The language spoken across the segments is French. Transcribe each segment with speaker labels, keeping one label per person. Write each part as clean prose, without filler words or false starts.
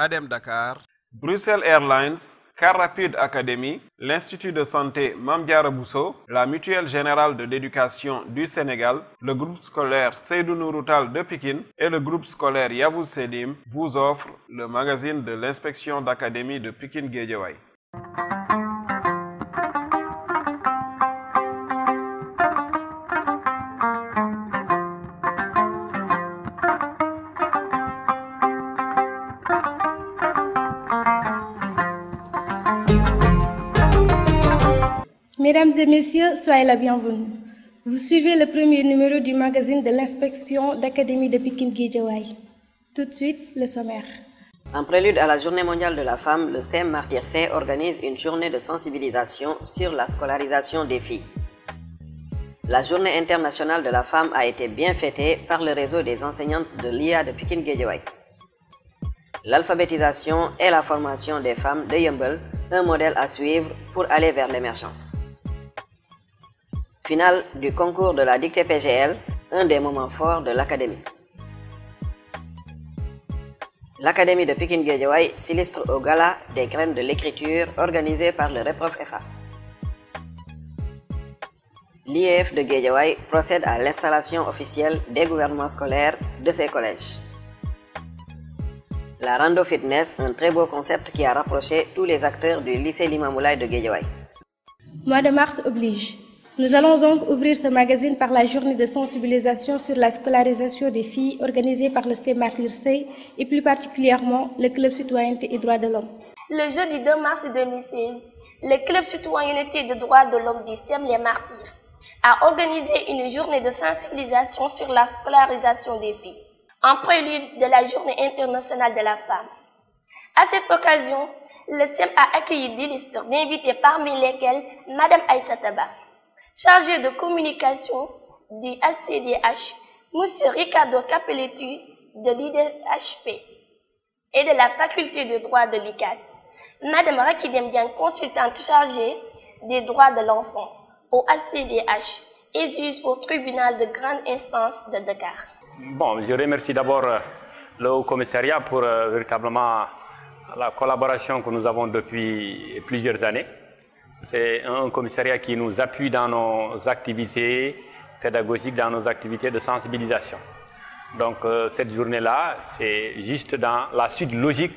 Speaker 1: ADEM Dakar,
Speaker 2: Bruxelles Airlines, Car Rapide Academy, l'Institut de santé Mame Diarra Bousso, la Mutuelle Générale de l'Éducation du Sénégal, le groupe scolaire Seydou Nourou Tall de Pikine et le groupe scolaire Yavuz Selim vous offrent le magazine de l'inspection d'académie de Pikine Guédiawaye.
Speaker 3: Mesdames et messieurs, soyez la bienvenue. Vous suivez le premier numéro du magazine de l'inspection d'académie de Pikine Guédiawaye. Tout de suite, le sommaire.
Speaker 4: En prélude à la Journée mondiale de la femme, le CEM Martyr C organise une journée de sensibilisation sur la scolarisation des filles. La Journée internationale de la femme a été bien fêtée par le réseau des enseignantes de l'IA de Pikine Guédiawaye. L'alphabétisation et la formation des femmes de Yeumbeul, un modèle à suivre pour aller vers l'émergence. Finale du concours de la dictée PGL, un des moments forts de l'académie. L'académie de Pikine Guédiawaye s'illustre au gala des graines de l'écriture organisé par le REPROF FA. L'IEF de Guédiawaye procède à l'installation officielle des gouvernements scolaires de ses collèges. La Rando Fitness, un très beau concept qui a rapproché tous les acteurs du lycée Limamoulaye de Guédiawaye.
Speaker 3: Mois de mars oblige. Nous allons donc ouvrir ce magazine par la journée de sensibilisation sur la scolarisation des filles organisée par le CEM Martyr C et plus particulièrement le Club Citoyenneté et Droits de l'Homme.
Speaker 5: Le jeudi 2 mars 2016, le Club Citoyenneté et Droits de l'Homme du CEM Les Martyrs a organisé une journée de sensibilisation sur la scolarisation des filles, en prélude de la Journée internationale de la femme. À cette occasion, le CEM a accueilli des listes d'invités parmi lesquels Mme Aïssata Ba, chargé de communication du ACDH, M. Ricardo Capelletti de l'IDHP et de la faculté de droit de l'ICAD, Mme Rakidem Diagne, consultante chargée des droits de l'enfant au ACDH et juge au tribunal de grande instance de Dakar.
Speaker 6: Bon, je remercie d'abord le Haut Commissariat pour véritablement la collaboration que nous avons depuis plusieurs années. C'est un commissariat qui nous appuie dans nos activités pédagogiques, dans nos activités de sensibilisation. Donc cette journée-là, c'est juste dans la suite logique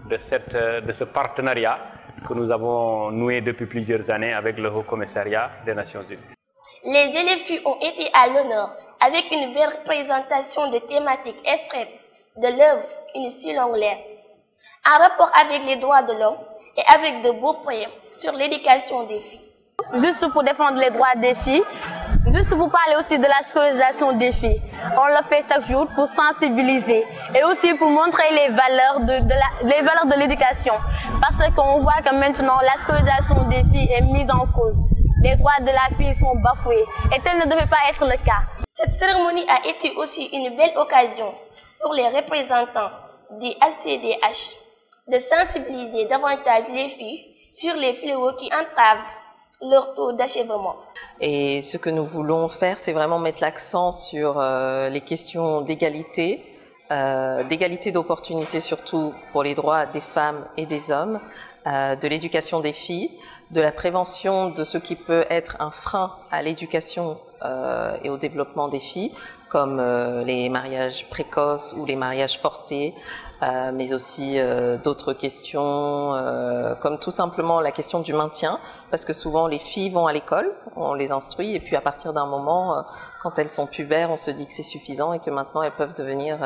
Speaker 6: de ce partenariat que nous avons noué depuis plusieurs années avec le Haut Commissariat des Nations Unies.
Speaker 5: Les élèves filles ont été à l'honneur avec une belle représentation de thématiques extraites de l'œuvre Une si longue lettre, en rapport avec les droits de l'homme et avec de beaux poèmes sur l'éducation des filles.
Speaker 7: Juste pour défendre les droits des filles, juste pour parler aussi de la scolarisation des filles. On le fait chaque jour pour sensibiliser et aussi pour montrer les valeurs de l'éducation. Parce qu'on voit que maintenant la scolarisation des filles est mise en cause. Les droits de la fille sont bafoués et tel ne devait pas être le cas.
Speaker 5: Cette cérémonie a été aussi une belle occasion pour les représentants du ACDH de sensibiliser davantage les filles sur les fléaux qui entravent leur taux d'achèvement.
Speaker 8: Et ce que nous voulons faire, c'est vraiment mettre l'accent sur les questions d'égalité, d'égalité d'opportunités surtout pour les droits des femmes et des hommes, de l'éducation des filles, de la prévention de ce qui peut être un frein à l'éducation et au développement des filles, comme les mariages précoces ou les mariages forcés, mais aussi d'autres questions, comme tout simplement la question du maintien, parce que souvent les filles vont à l'école, on les instruit, et puis à partir d'un moment, quand elles sont pubères, on se dit que c'est suffisant et que maintenant elles peuvent devenir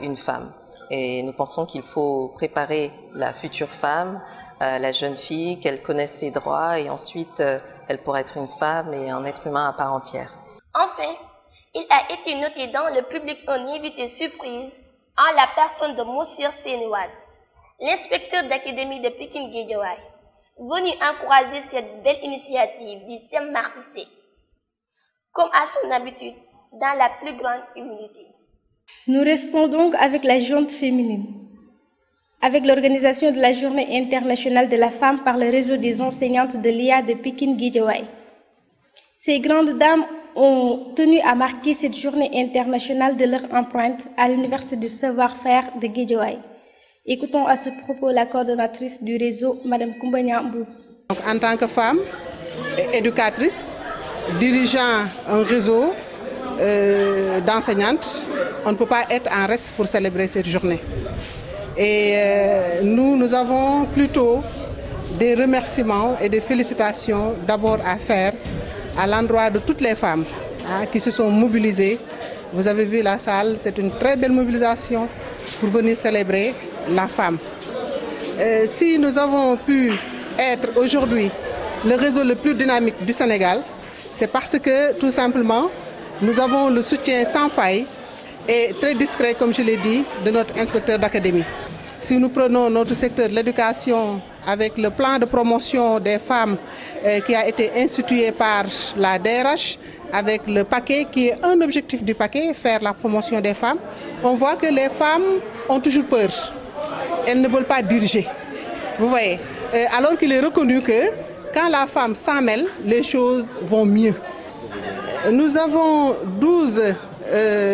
Speaker 8: une femme. Et nous pensons qu'il faut préparer la future femme, la jeune fille, qu'elle connaisse ses droits, et ensuite elle pourra être une femme et un être humain à part entière.
Speaker 5: Enfin, il a été noté dans le public un invité surprise en la personne de Moussir Sénouad, l'inspecteur d'académie de Pikine Guédiawaye, venu encourager cette belle initiative du CEM Martyr C, comme à son habitude, dans la plus grande humilité.
Speaker 3: Nous restons donc avec la gente féminine. Avec l'organisation de la Journée internationale de la femme par le réseau des enseignantes de l'IA de Pikine Guédiawaye. Ces grandes dames ont tenu à marquer cette journée internationale de leur empreinte à l'Université du savoir-faire de Guédiawaye. Écoutons à ce propos la coordonnatrice du réseau, Mme Koumba Nyambou.
Speaker 1: En tant que femme éducatrice, dirigeant un réseau d'enseignantes, on ne peut pas être en reste pour célébrer cette journée. Et nous avons plutôt des remerciements et des félicitations d'abord à faire à l'endroit de toutes les femmes qui se sont mobilisées. Vous avez vu la salle, c'est une très belle mobilisation pour venir célébrer la femme. Si nous avons pu être aujourd'hui le réseau le plus dynamique du Sénégal, c'est parce que tout simplement nous avons le soutien sans faille et très discret, comme je l'ai dit, de notre inspecteur d'académie. Si nous prenons notre secteur de l'éducation avec le plan de promotion des femmes qui a été institué par la DRH, avec le paquet qui est un objectif du paquet, faire la promotion des femmes, on voit que les femmes ont toujours peur. Elles ne veulent pas diriger. Vous voyez, alors qu'il est reconnu que quand la femme s'en mêle, les choses vont mieux. Nous avons 12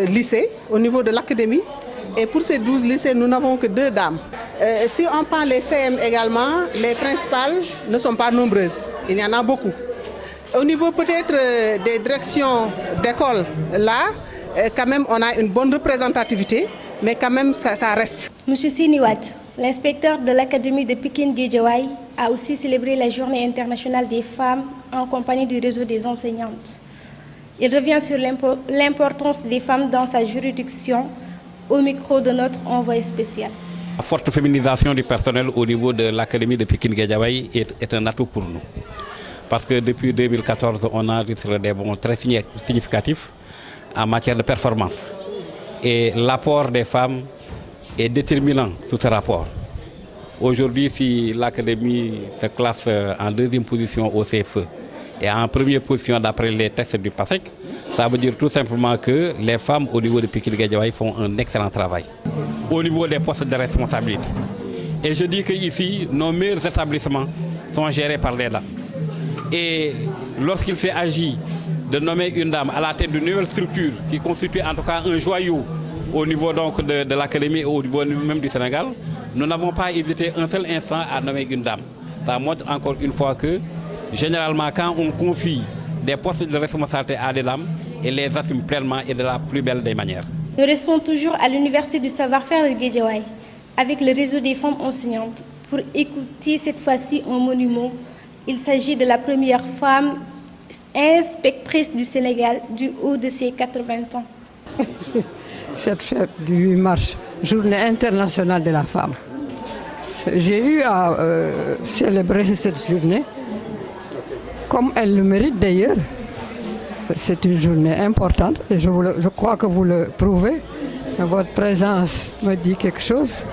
Speaker 1: lycées au niveau de l'académie et pour ces 12 lycées, nous n'avons que 2 dames. Si on prend les CM également, les principales ne sont pas nombreuses. Il y en a beaucoup. Au niveau peut-être des directions d'école, là, quand même, on a une bonne représentativité, mais quand même, ça reste.
Speaker 3: Monsieur Siniwat, l'inspecteur de l'Académie de Pikine Guédiawaye, a aussi célébré la Journée internationale des femmes en compagnie du réseau des enseignantes. Il revient sur l'importance des femmes dans sa juridiction au micro de notre envoyé spécial.
Speaker 9: La forte féminisation du personnel au niveau de l'Académie de Pikine Guédiawaye est un atout pour nous. Parce que depuis 2014, on a enregistré des bons très significatifs en matière de performance. Et l'apport des femmes est déterminant sur ce rapport. Aujourd'hui, si l'Académie se classe en 2e position au CFE et en 1re position d'après les tests du PASEC, ça veut dire tout simplement que les femmes au niveau de Pikine Guédiawaye font un excellent travail. Au niveau des postes de responsabilité. Et je dis qu'ici, nos meilleurs établissements sont gérés par les dames. Et lorsqu'il s'est agi de nommer une dame à la tête d'une nouvelle structure qui constitue en tout cas un joyau au niveau donc de l'Académie et au niveau même du Sénégal, nous n'avons pas hésité un seul instant à nommer une dame. Ça montre encore une fois que, généralement, quand on confie des postes de responsabilité à des dames, elles les assument pleinement et de la plus belle des manières.
Speaker 3: Nous restons toujours à l'Université du savoir-faire de Guédiawaye, avec le réseau des femmes enseignantes, pour écouter cette fois-ci un monument. Il s'agit de la première femme inspectrice du Sénégal du haut de ses 80 ans.
Speaker 10: Cette fête du 8 mars, Journée internationale de la femme. J'ai eu à célébrer cette journée, comme elle le mérite d'ailleurs. C'est une journée importante et je crois que vous le prouvez. Votre présence me dit quelque chose.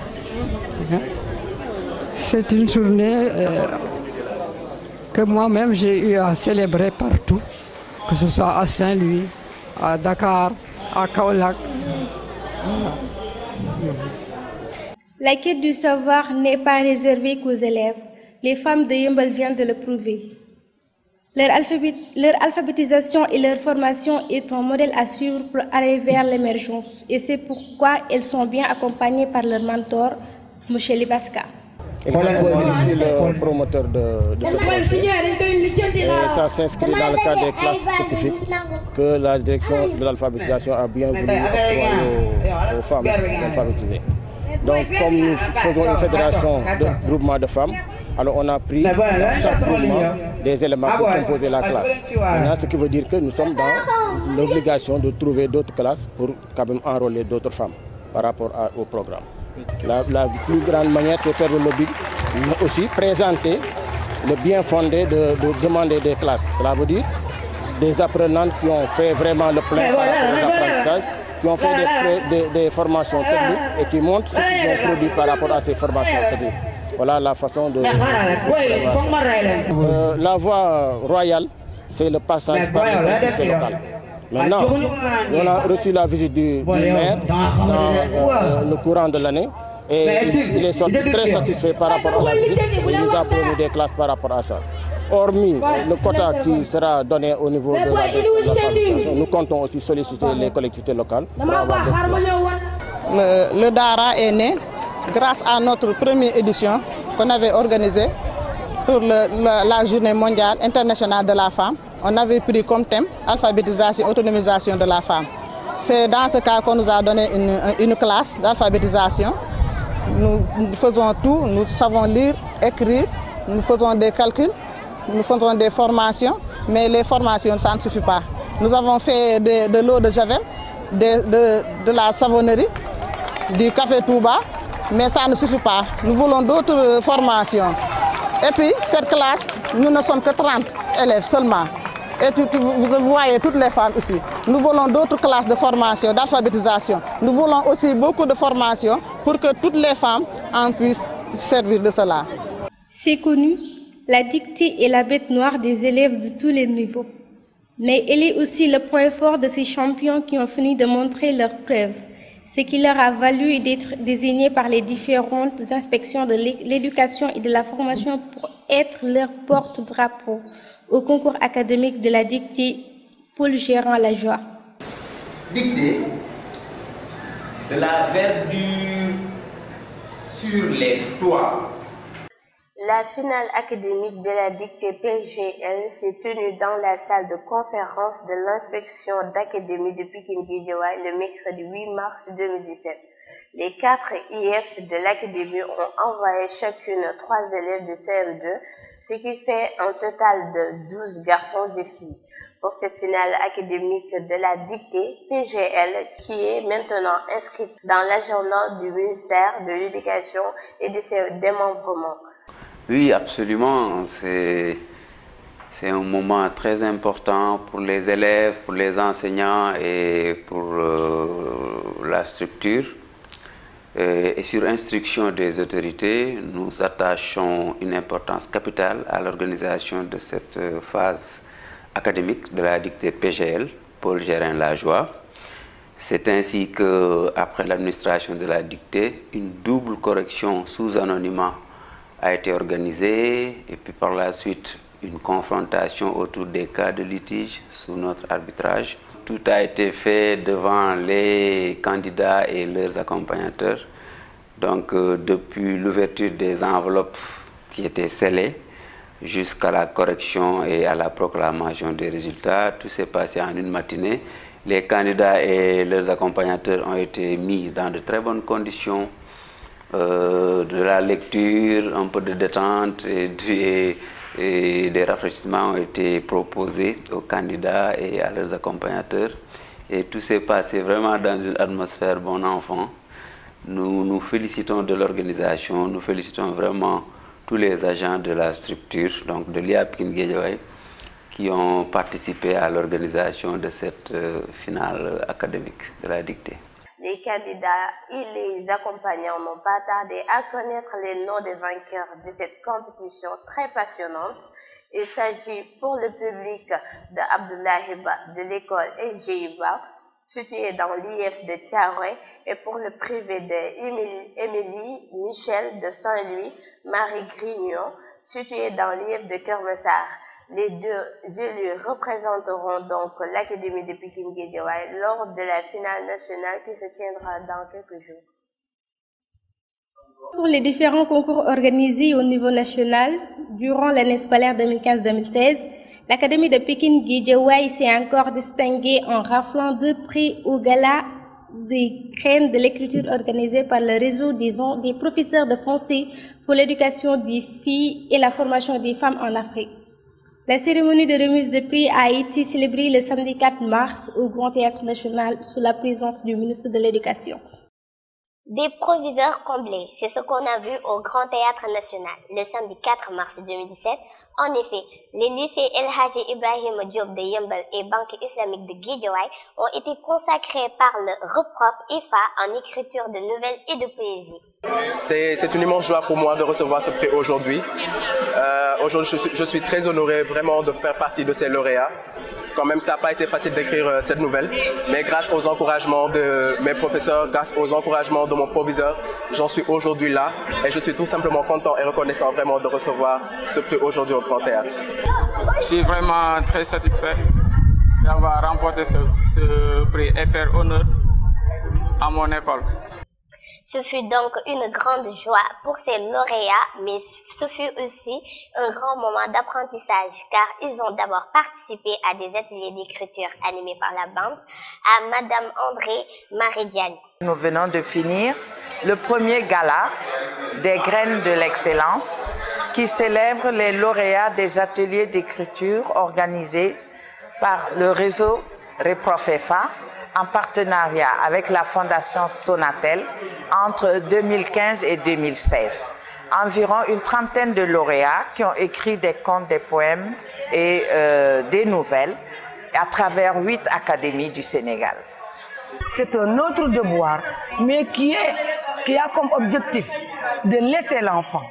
Speaker 10: C'est une journée que moi-même j'ai eu à célébrer partout, que ce soit à Saint-Louis, à Dakar, à Kaolack.
Speaker 3: La quête du savoir n'est pas réservée qu'aux élèves. Les femmes de Yeumbeul viennent de le prouver. Leur alphabétisation et leur formation est un modèle à suivre pour arriver vers l'émergence. Et c'est pourquoi elles sont bien accompagnées par leur mentor, M. Libaska.
Speaker 11: Je suis le promoteur de ce projet et ça s'inscrit dans le cadre des classes spécifiques que la direction de l'alphabétisation a bien voulu octroyer aux femmes alphabétisées. Donc comme nous faisons une fédération de groupements de femmes, alors on a pris dans chaque groupement des éléments pour composer la classe. Maintenant, ce qui veut dire que nous sommes dans l'obligation de trouver d'autres classes pour quand même enrôler d'autres femmes par rapport au programme. La plus grande manière, c'est faire le lobby, mais aussi présenter le bien fondé de demander des classes. Cela veut dire des apprenantes qui ont fait vraiment le plein par rapport aux apprentissages, qui ont fait des formations techniques et qui montrent ce qu'ils ont produit par rapport à ces formations techniques. Voilà la façon de... la voie royale, c'est le passage par les collectivités locales. Maintenant, on a reçu la visite du maire dans le courant de l'année et il est sorti très satisfait par rapport à la visite. Il nous a promis des classes par rapport à ça. Hormis le quota qui sera donné au niveau de la nous comptons aussi solliciter les collectivités locales pour avoir des classes.
Speaker 1: Le Dara est né grâce à notre première édition qu'on avait organisée pour la journée mondiale internationale de la femme. On avait pris comme thème alphabétisation et autonomisation de la femme. C'est dans ce cas qu'on nous a donné une classe d'alphabétisation. Nous faisons tout, nous savons lire, écrire, nous faisons des calculs, nous faisons des formations, mais les formations, ça ne suffit pas. Nous avons fait de l'eau de javel, de la savonnerie, du café Touba, mais ça ne suffit pas. Nous voulons d'autres formations. Et puis, cette classe, nous ne sommes que 30 élèves seulement. Et vous voyez toutes les femmes ici. Nous voulons d'autres classes de formation, d'alphabétisation. Nous voulons aussi beaucoup de formations pour que toutes les femmes en puissent servir de cela.
Speaker 3: C'est connu, la dictée est la bête noire des élèves de tous les niveaux. Mais elle est aussi le point fort de ces champions qui ont fini de montrer leurs preuves, ce qui leur a valu d'être désignés par les différentes inspections de l'éducation et de la formation pour être leur porte-drapeau au concours académique de la dictée Paul Gérard Lajoie.
Speaker 12: Dictée de la verdure sur les toits.
Speaker 5: La finale académique de la dictée PGL s'est tenue dans la salle de conférence de l'inspection d'académie de Pikine-Guédiawaye le mercredi 8 mars 2017. Les 4 IF de l'académie ont envoyé chacune 3 élèves de CM2, ce qui fait un total de 12 garçons et filles pour cette finale académique de la dictée PGL qui est maintenant inscrite dans l'agenda du ministère de l'Éducation et de ses démembrements.
Speaker 13: Oui, absolument. C'est un moment très important pour les élèves, pour les enseignants et pour la structure. Et sur instruction des autorités, nous attachons une importance capitale à l'organisation de cette phase académique de la dictée PGL, Paul Gérard Lajoie. C'est ainsi qu'après l'administration de la dictée, une double correction sous anonymat a été organisée et puis par la suite une confrontation autour des cas de litige sous notre arbitrage. Tout a été fait devant les candidats et leurs accompagnateurs. Donc depuis l'ouverture des enveloppes qui étaient scellées jusqu'à la correction et à la proclamation des résultats, tout s'est passé en une matinée. Les candidats et leurs accompagnateurs ont été mis dans de très bonnes conditions. De la lecture, un peu de détente et des rafraîchissements ont été proposés aux candidats et à leurs accompagnateurs. Et tout s'est passé vraiment dans une atmosphère bon enfant. Nous nous félicitons de l'organisation, nous félicitons vraiment tous les agents de la structure, donc de l'IA Pikine-Guédiawaye, qui ont participé à l'organisation de cette finale académique de la dictée.
Speaker 5: Les candidats et les accompagnants n'ont pas tardé à connaître les noms des vainqueurs de cette compétition très passionnante. Il s'agit pour le public de Abdoulaye Ba de l'école LGIBA, située dans l'IF de Thiaroye, et pour le privé de Émilie Michel de Saint-Louis, Marie Grignon, située dans l'IF de Kermessar. Les deux élus représenteront donc l'Académie de Pikine-Guédiawaye lors de la finale nationale qui se tiendra dans quelques jours.
Speaker 3: Pour les différents concours organisés au niveau national durant l'année scolaire 2015-2016, l'Académie de Pikine-Guédiawaye s'est encore distinguée en raflant 2 prix au gala des reines de l'écriture organisé par le réseau des professeurs de français pour l'éducation des filles et la formation des femmes en Afrique. La cérémonie de remise de prix a été célébrée le samedi 4 mars au Grand Théâtre National sous la présence du ministre de l'Éducation.
Speaker 14: Des proviseurs comblés, c'est ce qu'on a vu au Grand Théâtre National le samedi 4 mars 2017. En effet, les lycées El Hadji Ibrahim Diop de Yeumbeul et Banque islamique de Guédiawaye ont été consacrés par le reprof IFA en écriture de nouvelles et de poésie.
Speaker 15: C'est une immense joie pour moi de recevoir ce prix aujourd'hui. Aujourd'hui, je suis très honoré vraiment de faire partie de ces lauréats. Quand même, ça n'a pas été facile d'écrire cette nouvelle, mais grâce aux encouragements de mes professeurs, grâce aux encouragements de mon proviseur, j'en suis aujourd'hui là et je suis tout simplement content et reconnaissant vraiment de recevoir ce prix aujourd'hui au Grand Théâtre.
Speaker 16: Je suis vraiment très satisfait d'avoir remporté ce prix et faire honneur à mon école.
Speaker 14: Ce fut donc une grande joie pour ces lauréats, mais ce fut aussi un grand moment d'apprentissage car ils ont d'abord participé à des ateliers d'écriture animés par la bande à Madame André Marie-Diagne.
Speaker 17: Nous venons de finir le premier gala des graines de l'excellence qui célèbre les lauréats des ateliers d'écriture organisés par le réseau REPROFEFA en partenariat avec la Fondation Sonatel entre 2015 et 2016. Environ une trentaine de lauréats qui ont écrit des contes, des poèmes et des nouvelles à travers 8 académies du Sénégal.
Speaker 18: C'est un autre devoir, mais qui a comme objectif de laisser l'enfant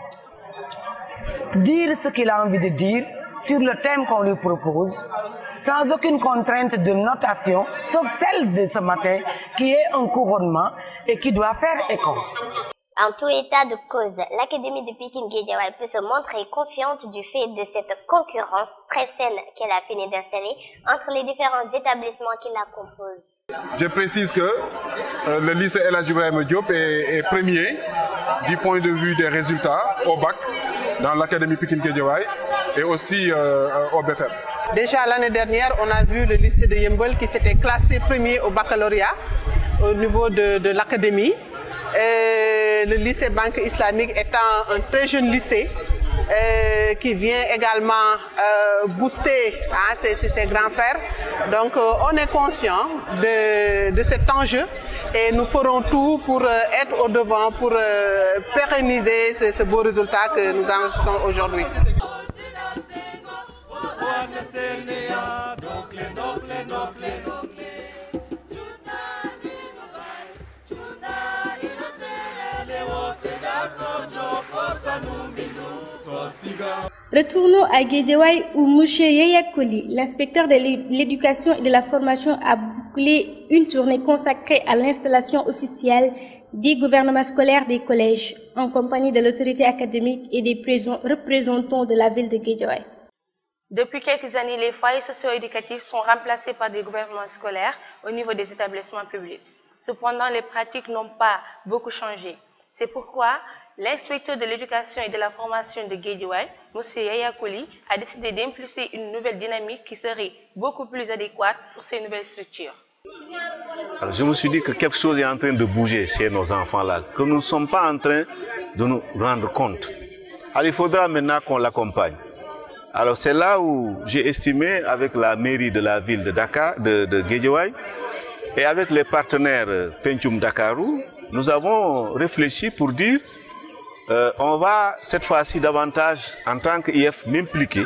Speaker 18: dire ce qu'il a envie de dire sur le thème qu'on lui propose, sans aucune contrainte de notation, sauf celle de ce matin, qui est un couronnement et qui doit faire écho.
Speaker 14: En tout état de cause, l'Académie de Pikine Guédiawaye peut se montrer confiante du fait de cette concurrence très saine qu'elle a fini d'installer entre les différents établissements qui la composent.
Speaker 19: Je précise que le lycée El Hadji Ibrahima Diop est premier du point de vue des résultats au bac dans l'Académie Pikine Guédiawaye et aussi au BFM.
Speaker 1: Déjà l'année dernière, on a vu le lycée de Yeumbeul qui s'était classé premier au baccalauréat au niveau de l'académie. Le lycée Banque Islamique étant un très jeune lycée qui vient également booster ses grands frères. Donc on est conscient de cet enjeu et nous ferons tout pour être au devant, pour pérenniser ce beau résultat que nous enregistrons aujourd'hui.
Speaker 3: Retournons à Guédiawaye où M. Yaya Koli, l'inspecteur de l'éducation et de la formation, a bouclé une tournée consacrée à l'installation officielle des gouvernements scolaires des collèges, en compagnie de l'autorité académique et des représentants de la ville de Guédiawaye.
Speaker 20: Depuis quelques années, les foyers socio-éducatifs sont remplacés par des gouvernements scolaires au niveau des établissements publics. Cependant, les pratiques n'ont pas beaucoup changé. C'est pourquoi l'inspecteur de l'éducation et de la formation de Guédiawaye, M. Yaya Koli, a décidé d'impulser une nouvelle dynamique qui serait beaucoup plus adéquate pour ces nouvelles structures.
Speaker 21: Alors, je me suis dit que quelque chose est en train de bouger chez nos enfants-là, que nous ne sommes pas en train de nous rendre compte. Alors, il faudra maintenant qu'on l'accompagne. Alors, c'est là où j'ai estimé, avec la mairie de la ville de Dakar, de Guédiawaye, et avec les partenaires Pentium Dakarou, nous avons réfléchi pour dire on va cette fois-ci davantage, en tant qu'IF, m'impliquer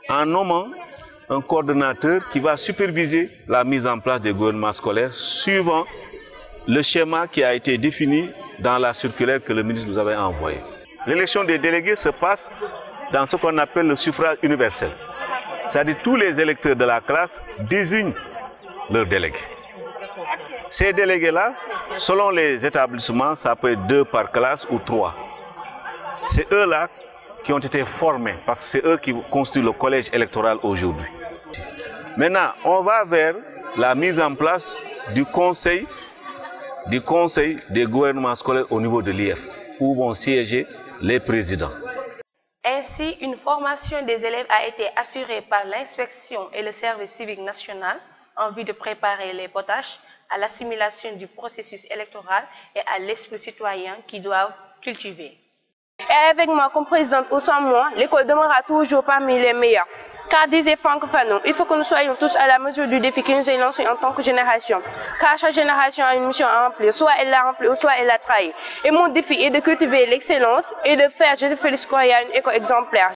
Speaker 21: en nommant un coordonnateur qui va superviser la mise en place des gouvernements scolaires suivant le schéma qui a été défini dans la circulaire que le ministre nous avait envoyée. L'élection des délégués se passe dans ce qu'on appelle le suffrage universel. C'est-à-dire tous les électeurs de la classe désignent leurs délégués. Ces délégués-là, selon les établissements, ça peut être 2 par classe ou 3. C'est eux-là qui ont été formés, parce que c'est eux qui constituent le collège électoral aujourd'hui. Maintenant, on va vers la mise en place du conseil des gouvernements scolaires au niveau de l'IF, où vont siéger les présidents.
Speaker 20: Ainsi, une formation des élèves a été assurée par l'inspection et le service civique national en vue de préparer les potaches à l'assimilation du processus électoral et à l'esprit citoyen qu'ils doivent cultiver.
Speaker 22: Et avec moi comme présidente ou sans moi, l'école demeurera toujours parmi les meilleures. Car disait Franck Fanon, il faut que nous soyons tous à la mesure du défi qui nous est lancé en tant que génération. Car chaque génération a une mission à remplir, soit elle l'a remplie ou soit elle l'a trahi. Et mon défi est de cultiver l'excellence et de faire Joseph Félix Correa une école exemplaire.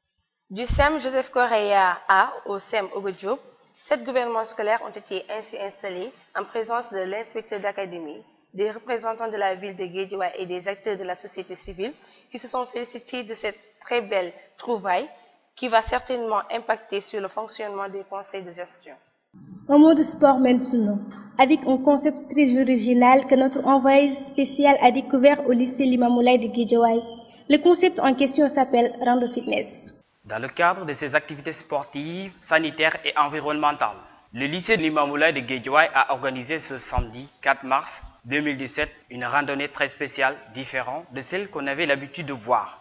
Speaker 20: Du SEM Joseph Correa A au SEM Ogo Diop, 7 gouvernements scolaires ont été ainsi installés en présence de l'inspecteur d'académie, des représentants de la ville de Guédiawaye et des acteurs de la société civile qui se sont félicités de cette très belle trouvaille qui va certainement impacter sur le fonctionnement des conseils de gestion.
Speaker 3: Un mot de sport maintenant, avec un concept très original que notre envoyé spécial a découvert au lycée Limamoulaye de Guédiawaye. Le concept en question s'appelle Rando Fitness.
Speaker 23: Dans le cadre de ses activités sportives, sanitaires et environnementales, le lycée Limamoulaye de Guédiawaye a organisé ce samedi 4 mars 2017, une randonnée très spéciale, différente de celle qu'on avait l'habitude de voir.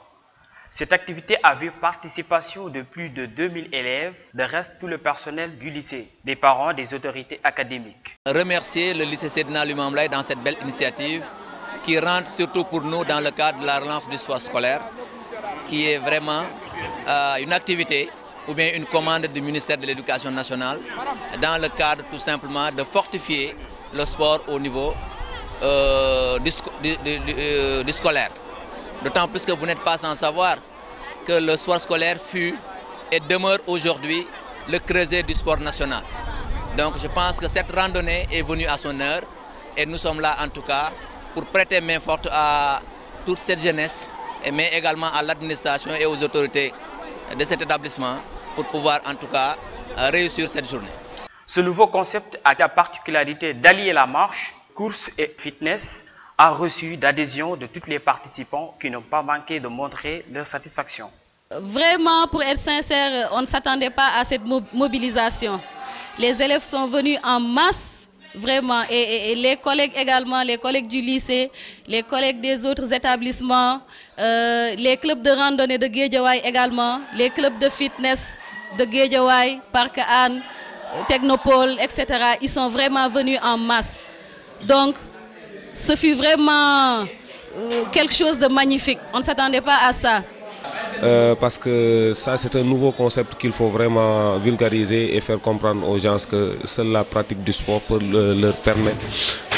Speaker 23: Cette activité a vu participation de plus de 2000 élèves, de reste tout le personnel du lycée, des parents, des autorités académiques.
Speaker 2: Remercier le lycée Seydina Limamou Laye dans cette belle initiative qui rentre surtout pour nous dans le cadre de la relance du sport scolaire, qui est vraiment une activité ou bien une commande du ministère de l'Éducation nationale dans le cadre tout simplement de fortifier le sport au niveau du scolaire. D'autant plus que vous n'êtes pas sans savoir que le sport scolaire fut et demeure aujourd'hui le creuset du sport national. Donc je pense que cette randonnée est venue à son heure et nous sommes là en tout cas pour prêter main forte à toute cette jeunesse, mais également à l'administration et aux autorités de cet établissement pour pouvoir en tout cas réussir cette journée.
Speaker 23: Ce nouveau concept a la particularité d'allier la marche, course et fitness, a reçu d'adhésion de tous les participants qui n'ont pas manqué de montrer leur satisfaction.
Speaker 4: Vraiment, pour être sincère, on ne s'attendait pas à cette mobilisation. Les élèves sont venus en masse, vraiment, et les collègues également, les collègues du lycée, les collègues des autres établissements, les clubs de randonnée de Guédiawaye également, les clubs de fitness de Guédiawaye, Parc Anne, Technopole, etc. Ils sont vraiment venus en masse. Donc, ce fut vraiment quelque chose de magnifique. On ne s'attendait pas à ça.
Speaker 6: Parce que ça, c'est un nouveau concept qu'il faut vraiment vulgariser et faire comprendre aux gens que seule la pratique du sport peut leur permettre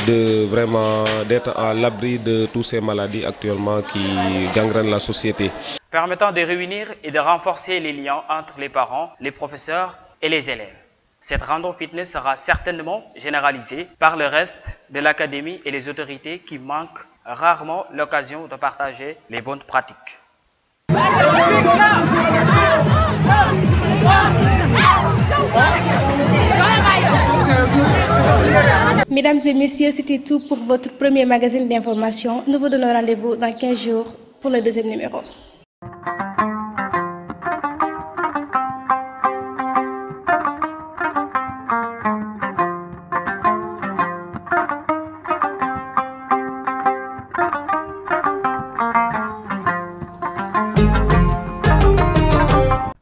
Speaker 6: de vraiment d'être à l'abri de toutes ces maladies actuellement qui gangrènent la société.
Speaker 23: Permettant de réunir et de renforcer les liens entre les parents, les professeurs et les élèves. Cette randonnée fitness sera certainement généralisée par le reste de l'académie et les autorités qui manquent rarement l'occasion de partager les bonnes pratiques.
Speaker 3: Mesdames et messieurs, c'était tout pour votre premier magazine d'information. Nous vous donnons rendez-vous dans 15 jours pour le deuxième numéro.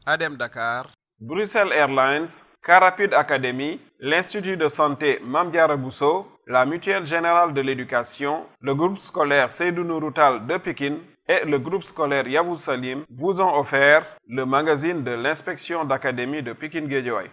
Speaker 24: ADEM Dakar, Bruxelles Airlines, Carapide Academy, l'Institut de santé Mame Diarra Bousso, la Mutuelle Générale de l'Éducation, le groupe scolaire Seydou Nourou Tall de Pikine et le groupe scolaire Yabou Salim vous ont offert le magazine de l'inspection d'académie de Pikine Guédiawaye.